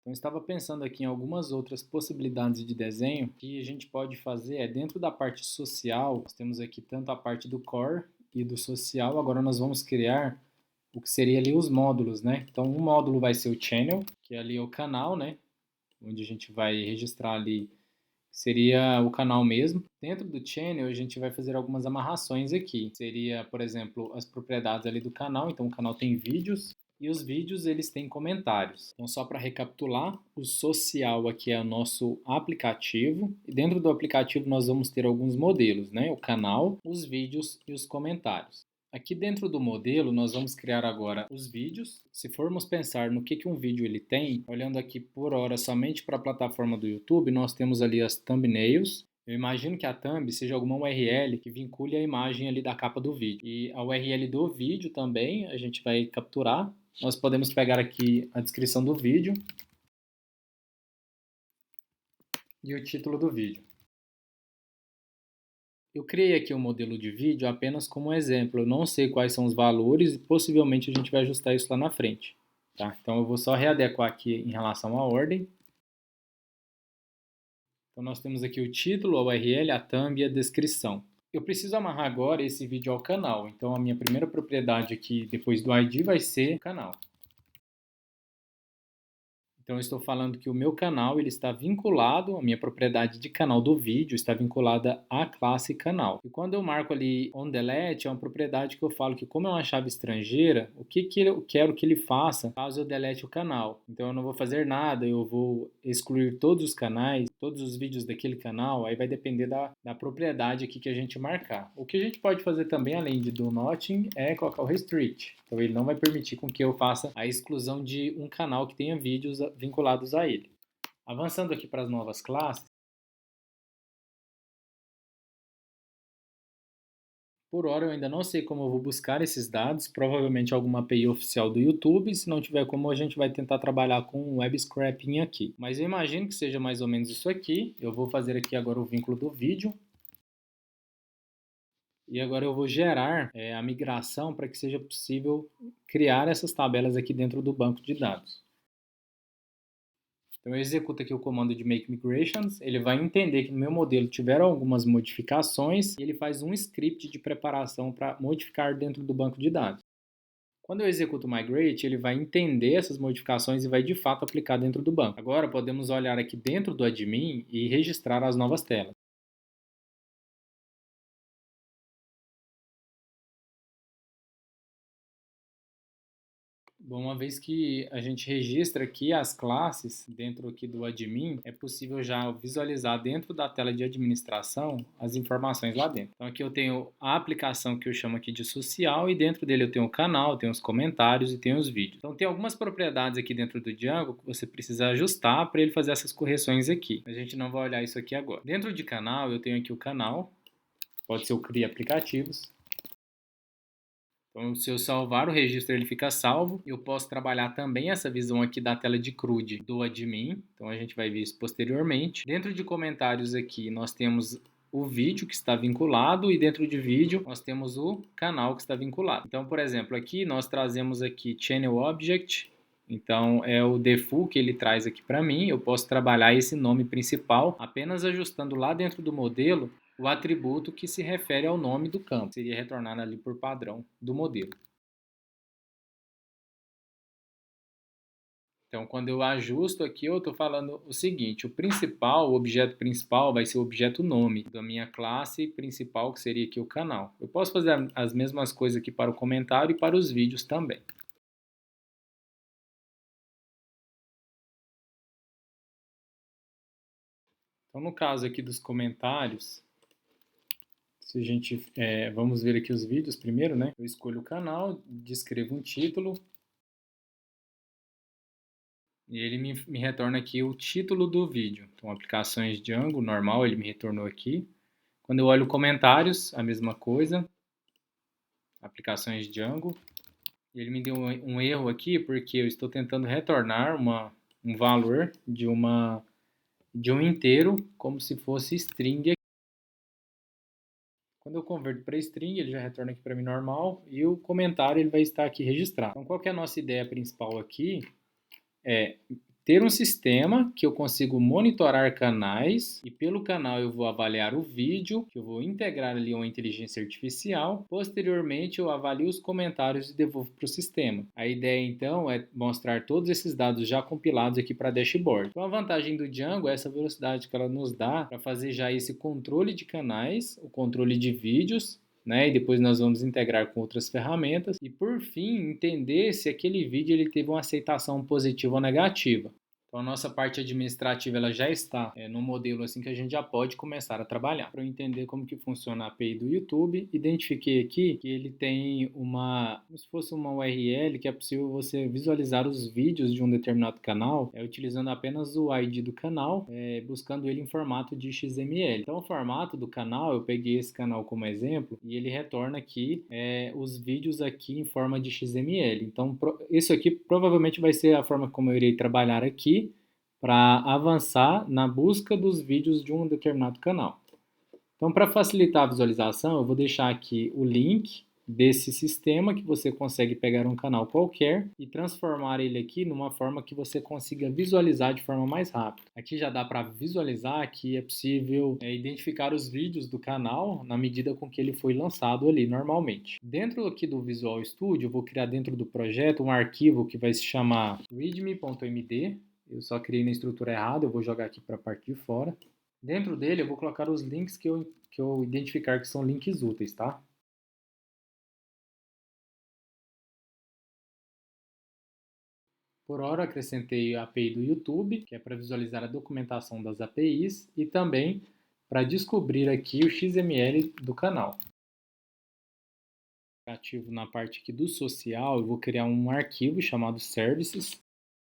Então, eu estava pensando aqui em algumas outras possibilidades de desenho que a gente pode fazer dentro da parte social. Nós temos aqui tanto a parte do core e do social. Agora nós vamos criar o que seria ali os módulos, né? Então, um módulo vai ser o channel, que é ali o canal, né? Onde a gente vai registrar ali, seria o canal mesmo. Dentro do channel, a gente vai fazer algumas amarrações aqui. Seria, por exemplo, as propriedades ali do canal. Então, o canal tem vídeos e os vídeos eles têm comentários. Então, só para recapitular, o social aqui é o nosso aplicativo. E dentro do aplicativo nós vamos ter alguns modelos, né? O canal, os vídeos e os comentários. Aqui dentro do modelo, nós vamos criar agora os vídeos. Se formos pensar no que um vídeo ele tem, olhando aqui por hora somente para a plataforma do YouTube, nós temos ali as thumbnails. Eu imagino que a thumb seja alguma URL que vincule a imagem ali da capa do vídeo. E a URL do vídeo também a gente vai capturar. Nós podemos pegar aqui a descrição do vídeo e o título do vídeo. Eu criei aqui um modelo de vídeo apenas como exemplo. Eu não sei quais são os valores e possivelmente a gente vai ajustar isso lá na frente. Tá? Então eu vou só readequar aqui em relação à ordem. Então nós temos aqui o título, a URL, a thumb e a descrição. Eu preciso amarrar agora esse vídeo ao canal. Então a minha primeira propriedade aqui depois do ID vai ser o canal. Então, eu estou falando que o meu canal ele está vinculado, a minha propriedade de canal do vídeo está vinculada à classe canal. E quando eu marco ali onDelete, é uma propriedade que eu falo que como é uma chave estrangeira, o que eu quero que ele faça caso eu delete o canal. Então, eu não vou fazer nada, eu vou excluir todos os canais, todos os vídeos daquele canal, aí vai depender da propriedade aqui que a gente marcar. O que a gente pode fazer também, além de do nothing, é colocar o restrict. Então, ele não vai permitir com que eu faça a exclusão de um canal que tenha vídeos vinculados a ele. Avançando aqui para as novas classes, por hora eu ainda não sei como eu vou buscar esses dados, provavelmente alguma API oficial do YouTube, se não tiver como a gente vai tentar trabalhar com um web scraping aqui. Mas eu imagino que seja mais ou menos isso aqui. Eu vou fazer aqui agora o vínculo do vídeo. E agora eu vou gerar a migração para que seja possível criar essas tabelas aqui dentro do banco de dados. Então eu executo aqui o comando de make migrations, ele vai entender que no meu modelo tiveram algumas modificações e ele faz um script de preparação para modificar dentro do banco de dados. Quando eu executo o migrate, ele vai entender essas modificações e vai de fato aplicar dentro do banco. Agora podemos olhar aqui dentro do admin e registrar as novas telas. Bom, uma vez que a gente registra aqui as classes dentro aqui do admin, é possível já visualizar dentro da tela de administração as informações lá dentro. Então aqui eu tenho a aplicação que eu chamo aqui de social e dentro dele eu tenho o canal, tenho os comentários e tenho os vídeos. Então tem algumas propriedades aqui dentro do Django que você precisa ajustar para ele fazer essas correções aqui. A gente não vai olhar isso aqui agora. Dentro de canal eu tenho aqui o canal, pode ser o Cria Aplicativos. Então, se eu salvar o registro, ele fica salvo. Eu posso trabalhar também essa visão aqui da tela de CRUD do admin. Então, a gente vai ver isso posteriormente. Dentro de comentários aqui, nós temos o vídeo que está vinculado e dentro de vídeo nós temos o canal que está vinculado. Então, por exemplo, aqui nós trazemos aqui Channel Object. Então, é o default que ele traz aqui para mim. Eu posso trabalhar esse nome principal apenas ajustando lá dentro do modelo o atributo que se refere ao nome do campo. Seria retornado ali por padrão do modelo. Então, quando eu ajusto aqui, eu estou falando o seguinte, o objeto principal vai ser o objeto nome da minha classe principal, que seria aqui o canal. Eu posso fazer as mesmas coisas aqui para o comentário e para os vídeos também. Então, no caso aqui dos comentários, se a gente, vamos ver aqui os vídeos primeiro, né? Eu escolho o canal, descrevo um título, e ele me retorna aqui o título do vídeo. Então, aplicações Django, normal, ele me retornou aqui. Quando eu olho comentários, a mesma coisa. Aplicações Django. Ele me deu um erro aqui, porque eu estou tentando retornar um valor de um inteiro, como se fosse string. Quando eu converto para string, ele já retorna aqui para mim normal. E o comentário ele vai estar aqui registrado. Então, qual que é a nossa ideia principal aqui? É ter um sistema que eu consigo monitorar canais e pelo canal eu vou avaliar o vídeo, que eu vou integrar ali uma inteligência artificial. Posteriormente eu avalio os comentários e devolvo para o sistema. A ideia então é mostrar todos esses dados já compilados aqui para a dashboard. Então a vantagem do Django é essa velocidade que ela nos dá para fazer já esse controle de canais, o controle de vídeos, né? E depois nós vamos integrar com outras ferramentas e por fim entender se aquele vídeo ele teve uma aceitação positiva ou negativa. Então a nossa parte administrativa ela já está no modelo assim que a gente já pode começar a trabalhar. Para eu entender como que funciona a API do YouTube, identifiquei aqui que ele tem como se fosse uma URL que é possível você visualizar os vídeos de um determinado canal utilizando apenas o ID do canal, buscando ele em formato de XML. Então o formato do canal, eu peguei esse canal como exemplo e ele retorna aqui os vídeos aqui em forma de XML. Então isso aqui provavelmente vai ser a forma como eu irei trabalhar aqui para avançar na busca dos vídeos de um determinado canal. Então, para facilitar a visualização, eu vou deixar aqui o link desse sistema que você consegue pegar um canal qualquer e transformar ele aqui numa forma que você consiga visualizar de forma mais rápida. Aqui já dá para visualizar que é possível identificar os vídeos do canal na medida com que ele foi lançado ali normalmente. Dentro aqui do Visual Studio, eu vou criar dentro do projeto um arquivo que vai se chamar readme.md. Eu só criei na estrutura errada, eu vou jogar aqui para a parte de fora. Dentro dele eu vou colocar os links que eu identificar que são links úteis, tá? Por hora acrescentei a API do YouTube, que é para visualizar a documentação das APIs e também para descobrir aqui o XML do canal. Ativo na parte aqui do social, eu vou criar um arquivo chamado Services.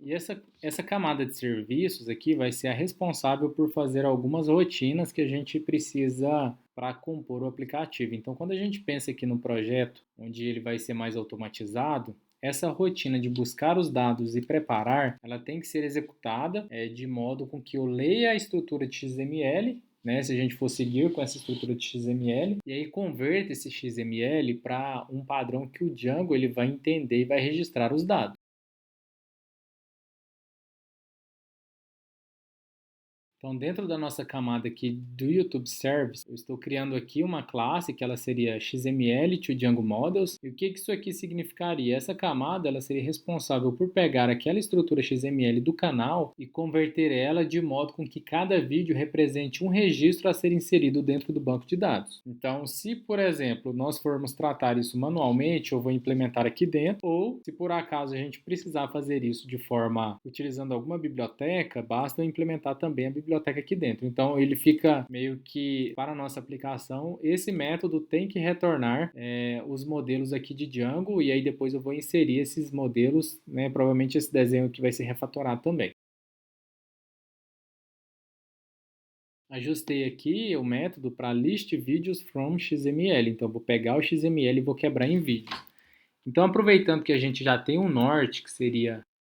E essa camada de serviços aqui vai ser a responsável por fazer algumas rotinas que a gente precisa para compor o aplicativo. Então, quando a gente pensa aqui no projeto, onde ele vai ser mais automatizado, essa rotina de buscar os dados e preparar, ela tem que ser executada de modo com que eu leia a estrutura de XML, né, se a gente for seguir com essa estrutura de XML, e aí converta esse XML para um padrão que o Django ele vai entender e vai registrar os dados. Então, dentro da nossa camada aqui do YouTube Service, eu estou criando aqui uma classe que ela seria XML to Django Models. E o que isso aqui significaria? Essa camada ela seria responsável por pegar aquela estrutura XML do canal e converter ela de modo com que cada vídeo represente um registro a ser inserido dentro do banco de dados. Então, se, por exemplo, nós formos tratar isso manualmente, eu vou implementar aqui dentro, ou se por acaso a gente precisar fazer isso de forma utilizando alguma biblioteca, basta eu implementar também a biblioteca aqui dentro. Então ele fica meio que para a nossa aplicação, esse método tem que retornar os modelos aqui de Django e aí depois eu vou inserir esses modelos, né, provavelmente esse desenho aqui vai ser refatorado também. Ajustei aqui o método para list videos from XML. Então vou pegar o XML e vou quebrar em vídeo. Então aproveitando que a gente já tem um norte, que seria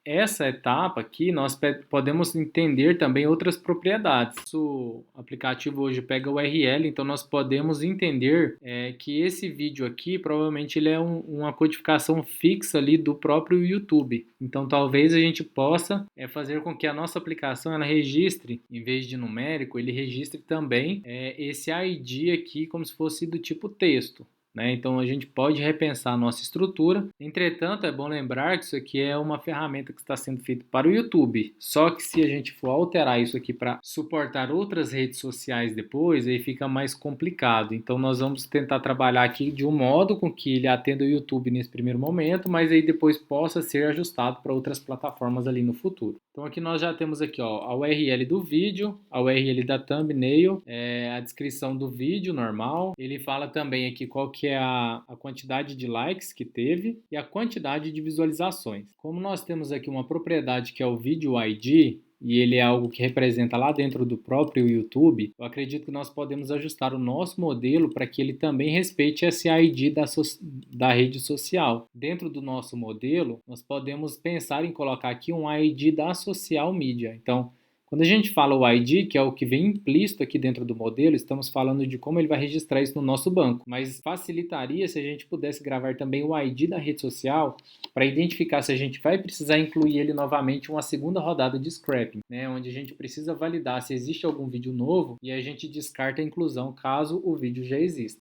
essa etapa aqui, nós podemos entender também outras propriedades. O aplicativo hoje pega o URL, então nós podemos entender que esse vídeo aqui, provavelmente ele é uma codificação fixa ali do próprio YouTube. Então talvez a gente possa fazer com que a nossa aplicação ela registre, em vez de numérico, ele registre também esse ID aqui como se fosse do tipo texto. Então a gente pode repensar a nossa estrutura. Entretanto, é bom lembrar que isso aqui é uma ferramenta que está sendo feita para o YouTube. Só que se a gente for alterar isso aqui para suportar outras redes sociais depois, aí fica mais complicado. Então nós vamos tentar trabalhar aqui de um modo com que ele atenda o YouTube nesse primeiro momento, mas aí depois possa ser ajustado para outras plataformas ali no futuro. Então aqui nós já temos aqui a URL do vídeo, a URL da thumbnail, a descrição do vídeo normal. Ele fala também aqui qual que é a quantidade de likes que teve e a quantidade de visualizações. Como nós temos aqui uma propriedade que é o Video ID, e ele é algo que representa lá dentro do próprio YouTube, eu acredito que nós podemos ajustar o nosso modelo para que ele também respeite esse ID da rede social. Dentro do nosso modelo, nós podemos pensar em colocar aqui um ID da social media. Então, Quando a gente fala o ID, que é o que vem implícito aqui dentro do modelo, estamos falando de como ele vai registrar isso no nosso banco. Mas facilitaria se a gente pudesse gravar também o ID da rede social para identificar se a gente vai precisar incluir ele novamente em uma segunda rodada de scrapping, né, onde a gente precisa validar se existe algum vídeo novo e a gente descarta a inclusão caso o vídeo já exista.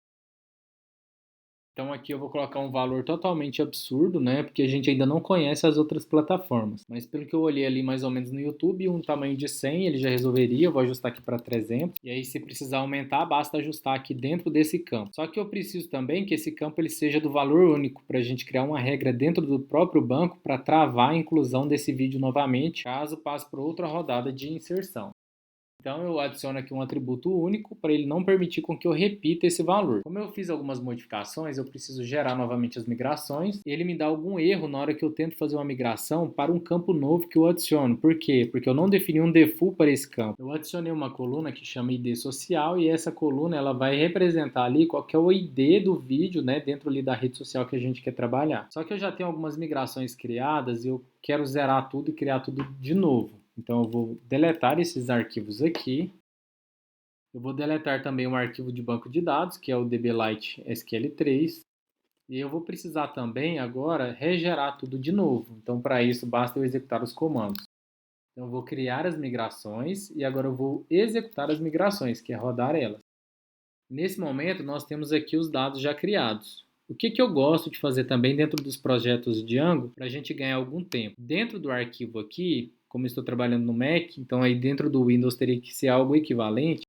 Então aqui eu vou colocar um valor totalmente absurdo, né? Porque a gente ainda não conhece as outras plataformas. Mas pelo que eu olhei ali mais ou menos no YouTube, um tamanho de 100 ele já resolveria. Eu vou ajustar aqui para 300. E aí se precisar aumentar, basta ajustar aqui dentro desse campo. Só que eu preciso também que esse campo ele seja do valor único, para a gente criar uma regra dentro do próprio banco para travar a inclusão desse vídeo novamente, caso passe por outra rodada de inserção. Então eu adiciono aqui um atributo único para ele não permitir com que eu repita esse valor. Como eu fiz algumas modificações, eu preciso gerar novamente as migrações. Ele me dá algum erro na hora que eu tento fazer uma migração para um campo novo que eu adiciono. Por quê? Porque eu não defini um default para esse campo. Eu adicionei uma coluna que chama ID social e essa coluna ela vai representar ali qual que é o ID do vídeo, né, dentro ali da rede social que a gente quer trabalhar. Só que eu já tenho algumas migrações criadas e eu quero zerar tudo e criar tudo de novo. Então eu vou deletar esses arquivos aqui. Eu vou deletar também um arquivo de banco de dados, que é o DBLite SQL3. E eu vou precisar também agora regerar tudo de novo. Então para isso basta eu executar os comandos. Então eu vou criar as migrações e agora eu vou executar as migrações, que é rodar elas. Nesse momento nós temos aqui os dados já criados. O que eu gosto de fazer também dentro dos projetos Django para a gente ganhar algum tempo? Dentro do arquivo aqui, como eu estou trabalhando no Mac, então aí dentro do Windows teria que ser algo equivalente.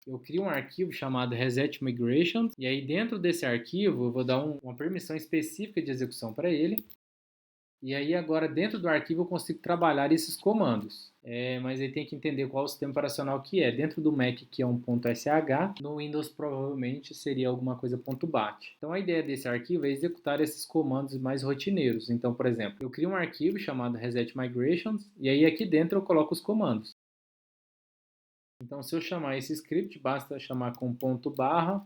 Eu crio um arquivo chamado Reset Migrations e aí dentro desse arquivo eu vou dar uma permissão específica de execução para ele. E aí agora dentro do arquivo eu consigo trabalhar esses comandos. Mas aí tem que entender qual o sistema operacional que é. Dentro do Mac que é um .sh, no Windows provavelmente seria alguma coisa .bat. Então a ideia desse arquivo é executar esses comandos mais rotineiros. Então, por exemplo, eu crio um arquivo chamado Reset Migrations e aí aqui dentro eu coloco os comandos. Então se eu chamar esse script, basta chamar com /,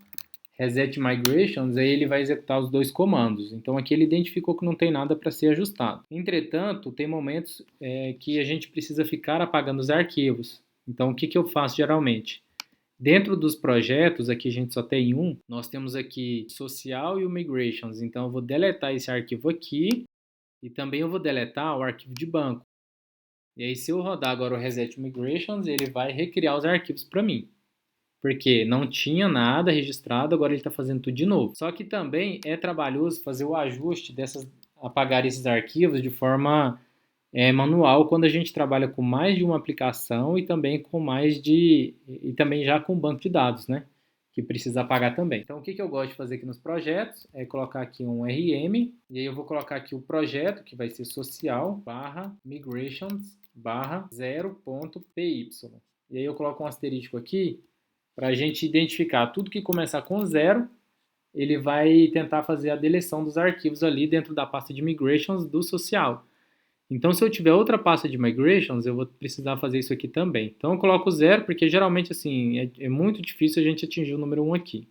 Reset Migrations, aí ele vai executar os dois comandos. Então aqui ele identificou que não tem nada para ser ajustado. Entretanto, tem momentos que a gente precisa ficar apagando os arquivos. Então o que eu faço geralmente? Dentro dos projetos, aqui a gente só tem um, nós temos aqui social e o migrations. Então eu vou deletar esse arquivo aqui e também eu vou deletar o arquivo de banco. E aí se eu rodar agora o Reset Migrations, ele vai recriar os arquivos para mim. Porque não tinha nada registrado, agora ele está fazendo tudo de novo. Só que também é trabalhoso fazer o ajuste apagar esses arquivos de forma manual quando a gente trabalha com mais de uma aplicação e também também já com banco de dados, né? Que precisa apagar também. Então o que eu gosto de fazer aqui nos projetos é colocar aqui um RM e aí eu vou colocar aqui o projeto que vai ser social /migrations /0.py. E aí eu coloco um asterisco aqui para a gente identificar tudo que começar com 0, ele vai tentar fazer a deleção dos arquivos ali dentro da pasta de migrations do social. Então, se eu tiver outra pasta de migrations, eu vou precisar fazer isso aqui também. Então, eu coloco 0, porque geralmente assim, é muito difícil a gente atingir o número 1 aqui.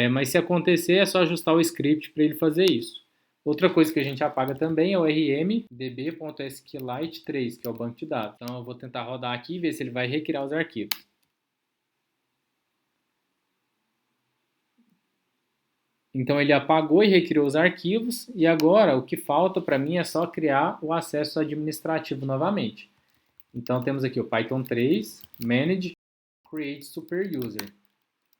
Mas se acontecer, é só ajustar o script para ele fazer isso. Outra coisa que a gente apaga também é o rm db.sqlite3, que é o banco de dados. Então, eu vou tentar rodar aqui e ver se ele vai recriar os arquivos. Então ele apagou e recriou os arquivos e agora o que falta para mim é só criar o acesso administrativo novamente. Então temos aqui o Python 3, Manage, Create Super User.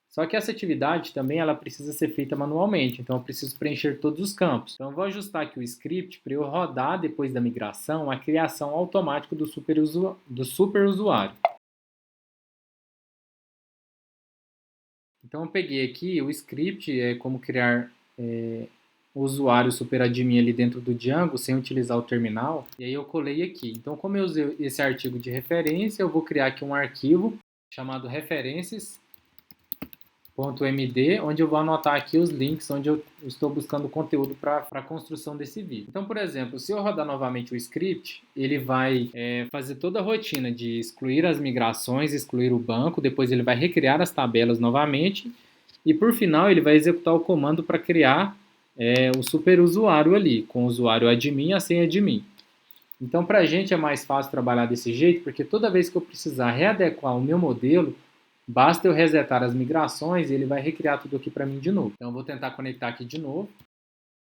Só que essa atividade também ela precisa ser feita manualmente, então eu preciso preencher todos os campos. Então eu vou ajustar aqui o script para eu rodar depois da migração a criação automática do super usuário. Então eu peguei aqui o script, como criar o usuário superadmin ali dentro do Django sem utilizar o terminal. E aí eu colei aqui. Então como eu usei esse artigo de referência, eu vou criar aqui um arquivo chamado references.md, onde eu vou anotar aqui os links onde eu estou buscando conteúdo para a construção desse vídeo. Então, por exemplo, se eu rodar novamente o script, ele vai fazer toda a rotina de excluir as migrações, excluir o banco, depois ele vai recriar as tabelas novamente e, por final, ele vai executar o comando para criar o super usuário ali, com o usuário admin e a senha admin. Então, para a gente é mais fácil trabalhar desse jeito, porque toda vez que eu precisar readequar o meu modelo, basta eu resetar as migrações e ele vai recriar tudo aqui para mim de novo. Então, eu vou tentar conectar aqui de novo.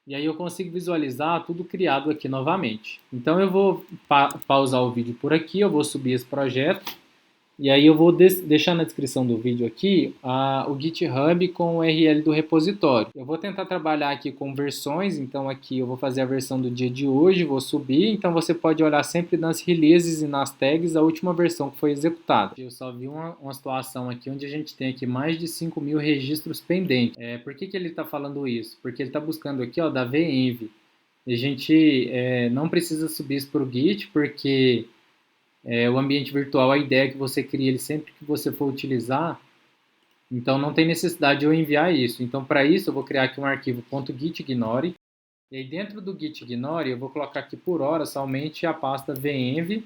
E aí eu consigo visualizar tudo criado aqui novamente. Então, eu vou pausar o vídeo por aqui, eu vou subir esse projeto. E aí eu vou deixar na descrição do vídeo aqui o GitHub com o URL do repositório. Eu vou tentar trabalhar aqui com versões, então aqui eu vou fazer a versão do dia de hoje, vou subir, então você pode olhar sempre nas releases e nas tags a última versão que foi executada. Eu só vi uma situação aqui onde a gente tem aqui mais de 5.000 registros pendentes. Por que ele está falando isso? Porque ele está buscando aqui da venv. A gente não precisa subir isso para o Git, porque o ambiente virtual, a ideia é que você crie ele sempre que você for utilizar, então não tem necessidade de eu enviar isso. Então, para isso, eu vou criar aqui um arquivo .gitignore, e aí dentro do gitignore eu vou colocar aqui por hora somente a pasta venv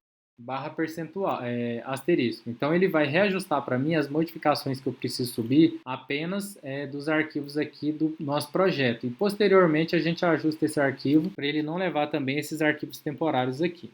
/percentual, asterisco. Então, ele vai reajustar para mim as modificações que eu preciso subir apenas dos arquivos aqui do nosso projeto. E posteriormente a gente ajusta esse arquivo para ele não levar também esses arquivos temporários aqui.